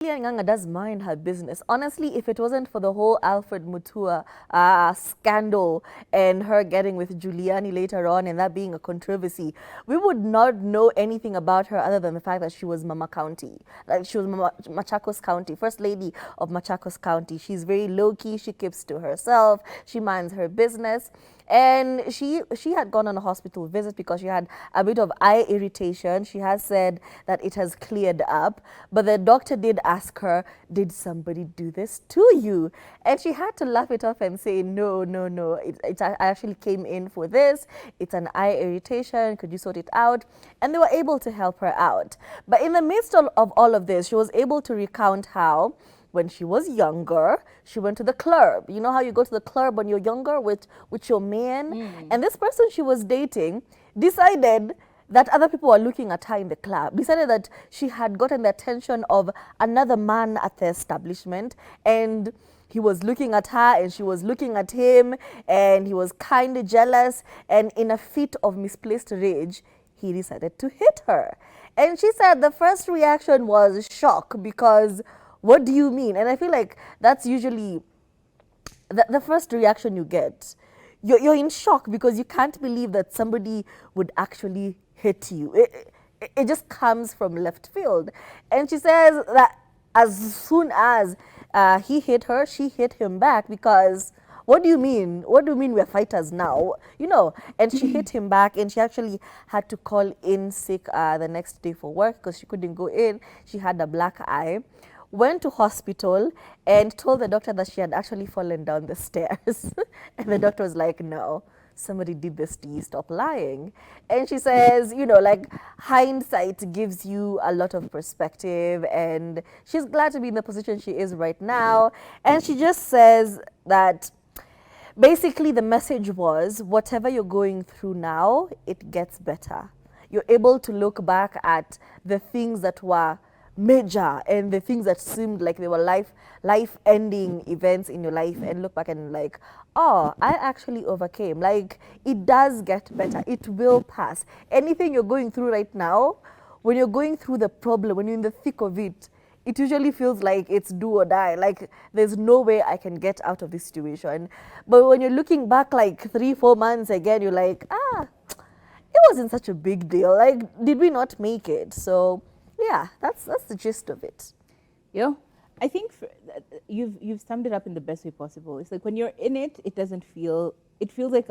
Lilian Ng'ang'a does mind her business. Honestly, if it wasn't for the whole Alfred Mutua scandal and her getting with Giuliani later on and that being a controversy, we would not know anything about her other than the fact that she was Mama County. Like she was Machakos County, First Lady of Machakos County. She's very low-key, she keeps to herself, she minds her business. And she had gone on a hospital visit because she had a bit of eye irritation. She has said that it has cleared up, but the doctor did ask her, did somebody do this to you? And she had to laugh it off and say, no, no, no, I actually came in for this. It's an eye irritation. Could you sort it out? And they were able to help her out. But in the midst of all of this, she was able to recount how when she was younger, she went to the club. You know how you go to the club when you're younger with your man? And this person she was dating decided that other people were looking at her in the club, decided that she had gotten the attention of another man at the establishment, and he was looking at her and she was looking at him, and he was kind of jealous, and in a fit of misplaced rage, he decided to hit her. And she said the first reaction was shock because what do you mean? And I feel like that's usually the first reaction you get. You're in shock because you can't believe that somebody would actually hit you. It just comes from left field. And she says that as soon as he hit her, she hit him back because what do you mean? What do you mean we're fighters now? You know, and she hit him back and she actually had to call in sick the next day for work because she couldn't go in. She had a black eye. Went to hospital and told the doctor that she had actually fallen down the stairs. And the doctor was like, no, somebody did this to you, stop lying. And she says, you know, like hindsight gives you a lot of perspective and she's glad to be in the position she is right now. And she just says that basically the message was whatever you're going through now, it gets better. You're able to look back at the things that were major and the things that seemed like they were life-ending events in your life and look back and like, oh, I actually overcame. Like, it does get better. It will pass. Anything you're going through right now, when you're going through the problem, when you're in the thick of it, it usually feels like it's do or die. Like, there's no way I can get out of this situation. But when you're looking back like 3-4 months again, you're like, it wasn't such a big deal. Like, did we not make it? So yeah, that's the gist of it. Yeah, I think you've summed it up in the best way possible. It's like when you're in it, it doesn't feel. It feels like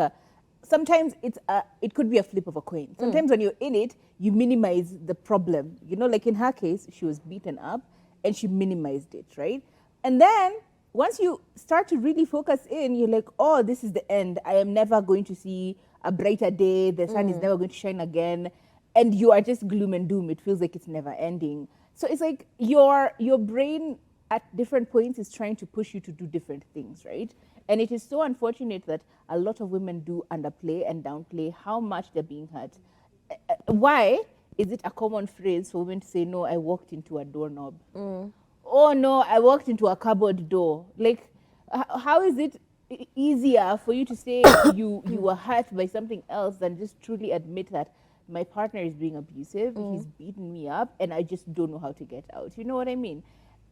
sometimes it could be a flip of a coin. Sometimes when you're in it, you minimize the problem. You know, like in her case, she was beaten up and she minimized it, right? And then once you start to really focus in, you're like, oh, this is the end. I am never going to see a brighter day. The sun is never going to shine again. And you are just gloom and doom. It feels like it's never ending. So it's like your brain at different points is trying to push you to do different things, right? And it is so unfortunate that a lot of women do underplay and downplay how much they're being hurt. Why is it a common phrase for women to say, no, I walked into a doorknob? Oh, no, I walked into a cupboard door. Like, how is it easier for you to say you were hurt by something else than just truly admit that my partner is being abusive, he's beaten me up, and I just don't know how to get out. You know what I mean?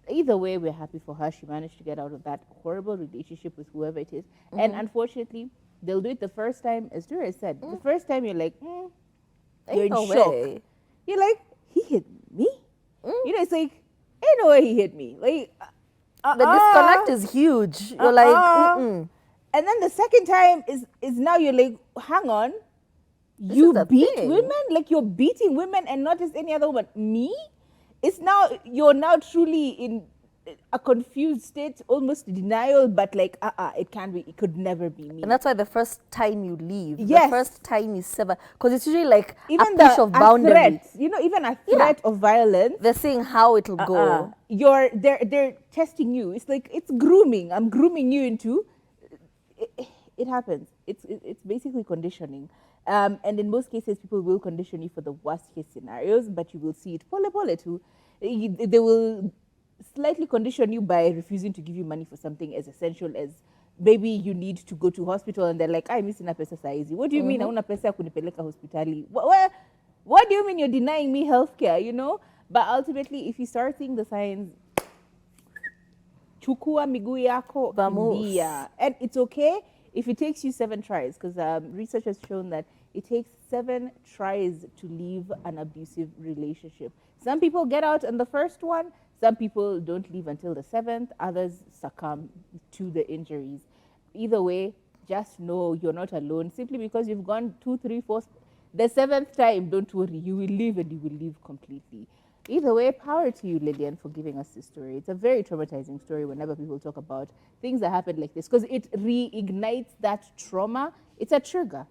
Either way, we're happy for her. She managed to get out of that horrible relationship with whoever it is. And unfortunately, they'll do it the first time, as Dura said. The first time you're like, you're in shock. Way. You're like, he hit me? You know, it's like, ain't no way he hit me. Like, the disconnect is huge. You're like, And then the second time is now you're like, hang on. You beat women? Like you're beating women and not just any other woman. Me? It's now, you're now truly in a confused state, almost denial, but like, it can't be, it could never be me. And that's why the first time you leave, yes, the first time you sever, because it's usually like even a push of boundary. Threat, you know, even a threat of violence. They're saying how it'll go. They're testing you. It's like, it's grooming. I'm grooming you into, it happens. It's basically conditioning. And in most cases, people will condition you for the worst case scenarios, but you will see it pole too. They will slightly condition you by refusing to give you money for something as essential as maybe you need to go to hospital and they're like, I'm missing a pesa saizi. What do you mean? I want a pesa kunipeleka hospitali. What do you mean you're denying me healthcare, you know? But ultimately, if you start seeing the signs, chukua miguu yako, Vamos. kimbia. And it's okay if it takes you 7 tries, because research has shown that it takes 7 tries to leave an abusive relationship. Some people get out on the first one, some people don't leave until the 7th, others succumb to the injuries. Either way, just know you're not alone. Simply because you've gone 2, 3, 4, the 7th time, don't worry, you will leave, and you will leave completely. Either way, power to you, Lillian, for giving us this story. It's a very traumatizing story whenever people talk about things that happen like this, because it reignites that trauma. It's a trigger.